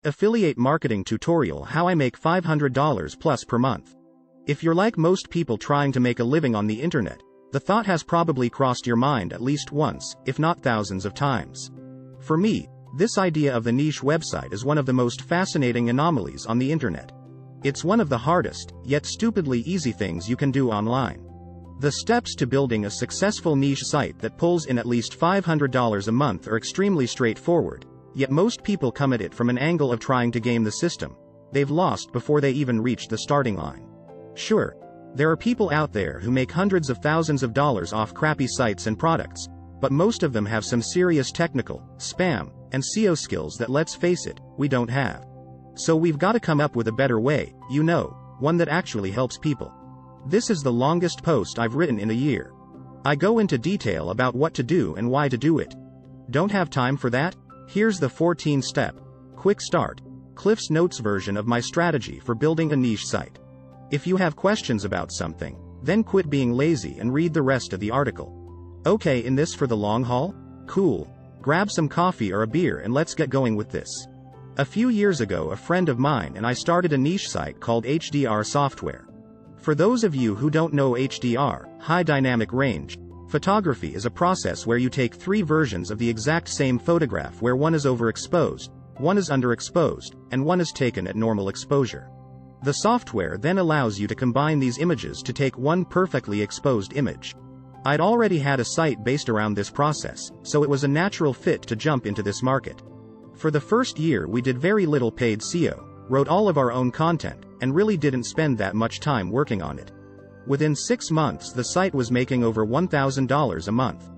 Affiliate marketing tutorial: how I make $500 plus per month. If you're like most people trying to make a living on the internet, the thought has probably crossed your mind at least once, if not thousands of times. For me, this idea of the niche website is one of the most fascinating anomalies on the internet. It's one of the hardest, yet stupidly easy things you can do online. The steps to building a successful niche site that pulls in at least $500 a month are extremely straightforward, yet most people come at it from an angle of trying to game the system. They've lost before they even reach the starting line. Sure, there are people out there who make hundreds of thousands of dollars off crappy sites and products, but most of them have some serious technical, spam, and SEO skills that, let's face it, we don't have. So we've got to come up with a better way, one that actually helps people. This is the longest post I've written in a year. I go into detail about what to do and why to do it. Don't have time for that? Here's the 14-step, quick start, Cliff's Notes version of my strategy for building a niche site. If you have questions about something, then quit being lazy and read the rest of the article. Okay, in this for the long haul? Cool. Grab some coffee or a beer and let's get going with this. A few years ago, a friend of mine and I started a niche site called HDR Software. For those of you who don't know HDR, high dynamic range, photography is a process where you take three versions of the exact same photograph where one is overexposed, one is underexposed, and one is taken at normal exposure. The software then allows you to combine these images to take one perfectly exposed image. I'd already had a site based around this process, so it was a natural fit to jump into this market. For the first year we did very little paid SEO, wrote all of our own content, and really didn't spend that much time working on it. Within 6 months the site was making over $1,000 a month.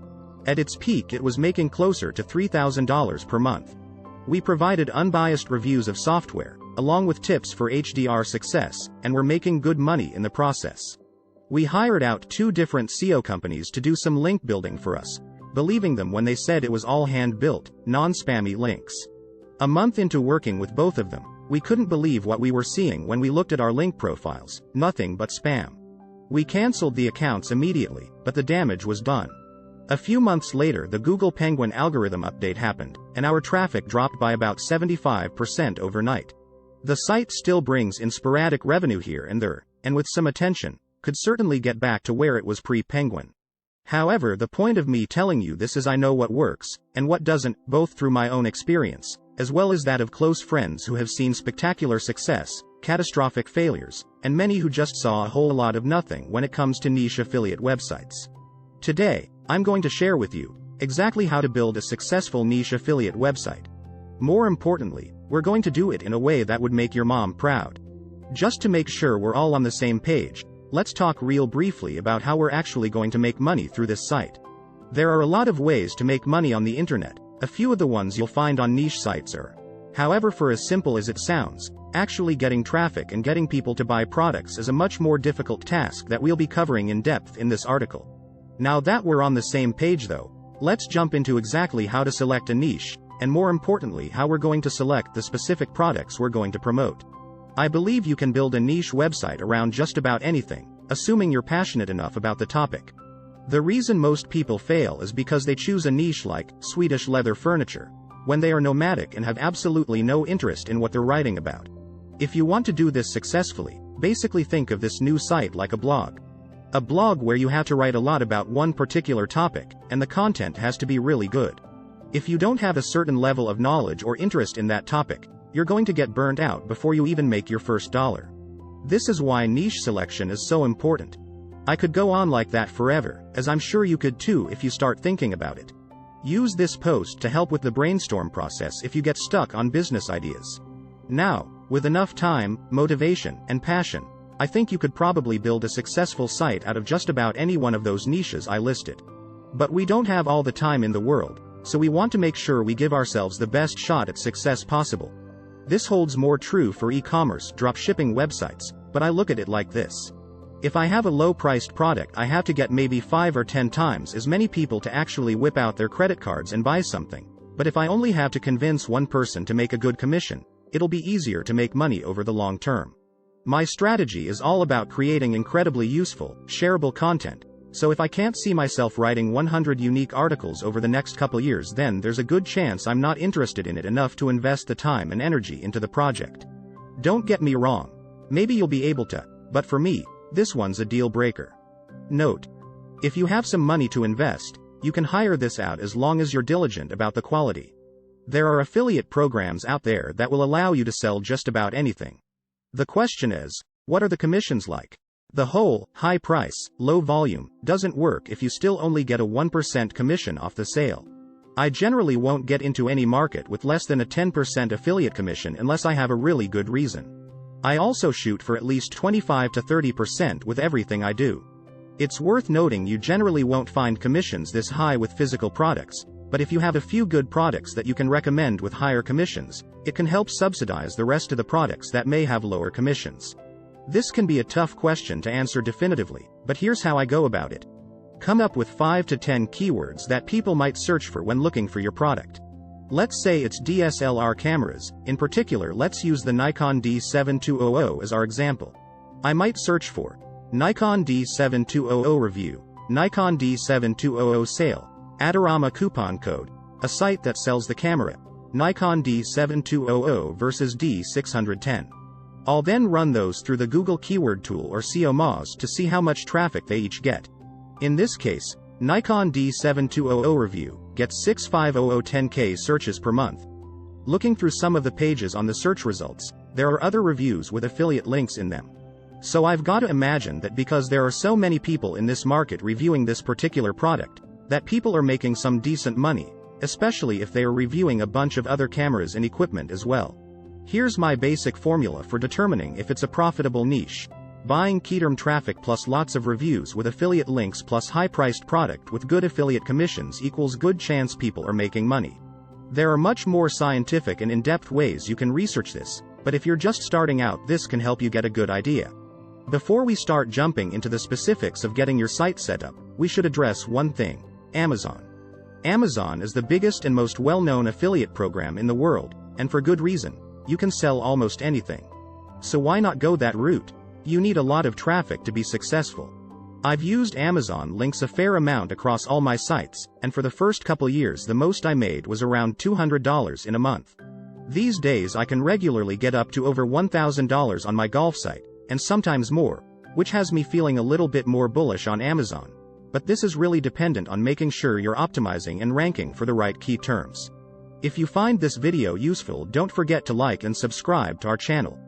At its peak it was making closer to $3,000 per month. We provided unbiased reviews of software, along with tips for HDR success, and were making good money in the process. We hired out 2 different SEO companies to do some link building for us, believing them when they said it was all hand-built, non-spammy links. A month into working with both of them, we couldn't believe what we were seeing when we looked at our link profiles: nothing but spam. We canceled the accounts immediately, but the damage was done. A few months later the Google Penguin algorithm update happened, and our traffic dropped by about 75% overnight. The site still brings in sporadic revenue here and there, and with some attention, could certainly get back to where it was pre-Penguin. However, the point of me telling you this is I know what works, and what doesn't, both through my own experience, as well as that of close friends who have seen spectacular success, catastrophic failures, and many who just saw a whole lot of nothing when it comes to niche affiliate websites. Today, I'm going to share with you exactly how to build a successful niche affiliate website. More importantly, we're going to do it in a way that would make your mom proud. Just to make sure we're all on the same page, let's talk real briefly about how we're actually going to make money through this site. There are a lot of ways to make money on the internet. A few of the ones you'll find on niche sites are, however, for as simple as it sounds, actually getting traffic and getting people to buy products is a much more difficult task that we'll be covering in depth in this article. Now that we're on the same page though, let's jump into exactly how to select a niche, and more importantly how we're going to select the specific products we're going to promote. I believe you can build a niche website around just about anything, assuming you're passionate enough about the topic. The reason most people fail is because they choose a niche like Swedish leather furniture, when they are nomadic and have absolutely no interest in what they're writing about. If you want to do this successfully, basically think of this new site like a blog. A blog where you have to write a lot about one particular topic, and the content has to be really good. If you don't have a certain level of knowledge or interest in that topic, you're going to get burnt out before you even make your first dollar. This is why niche selection is so important. I could go on like that forever, as I'm sure you could too if you start thinking about it. Use this post to help with the brainstorm process if you get stuck on business ideas. Now, with enough time, motivation, and passion, I think you could probably build a successful site out of just about any one of those niches I listed. But we don't have all the time in the world, so we want to make sure we give ourselves the best shot at success possible. This holds more true for e-commerce, dropshipping websites, but I look at it like this. If I have a low-priced product, I have to get maybe 5 or 10 times as many people to actually whip out their credit cards and buy something. But if I only have to convince one person to make a good commission, it'll be easier to make money over the long term. My strategy is all about creating incredibly useful, shareable content, So if I can't see myself writing 100 unique articles over the next couple years, then there's a good chance I'm not interested in it enough to invest the time and energy into the project. Don't get me wrong. Maybe you'll be able to, but for me, this one's a deal breaker. Note: if you have some money to invest, you can hire this out as long as you're diligent about the quality. There are affiliate programs out there that will allow you to sell just about anything. The question is, what are the commissions like? The whole, high price, low volume, doesn't work if you still only get a 1% commission off the sale. I generally won't get into any market with less than a 10% affiliate commission unless I have a really good reason. I also shoot for at least 25 to 30% with everything I do. It's worth noting you generally won't find commissions this high with physical products, but if you have a few good products that you can recommend with higher commissions, it can help subsidize the rest of the products that may have lower commissions. This can be a tough question to answer definitively, but here's how I go about it. Come up with 5 to 10 keywords that people might search for when looking for your product. Let's say it's DSLR cameras. In particular, let's use the Nikon D7200 as our example. I might search for Nikon D7200 review, Nikon D7200 sale, Adorama coupon code, a site that sells the camera, Nikon D7200 versus D610. I'll then run those through the Google Keyword Tool or SEO Moz to see how much traffic they each get. In this case, Nikon D7200 review gets 65010K searches per month. Looking through some of the pages on the search results, there are other reviews with affiliate links in them. So I've got to imagine that because there are so many people in this market reviewing this particular product, that people are making some decent money, especially if they are reviewing a bunch of other cameras and equipment as well. Here's my basic formula for determining if it's a profitable niche. Buying key-term traffic plus lots of reviews with affiliate links plus high-priced product with good affiliate commissions equals good chance people are making money. There are much more scientific and in-depth ways you can research this, but if you're just starting out, this can help you get a good idea. Before we start jumping into the specifics of getting your site set up, we should address one thing: Amazon. Amazon is the biggest and most well-known affiliate program in the world, and for good reason. You can sell almost anything. So why not go that route? You need a lot of traffic to be successful. I've used Amazon links a fair amount across all my sites, and for the first couple years the most I made was around $200 in a month. These days I can regularly get up to over $1,000 on my golf site, and sometimes more, which has me feeling a little bit more bullish on Amazon. But this is really dependent on making sure you're optimizing and ranking for the right key terms. If you find this video useful, don't forget to like and subscribe to our channel.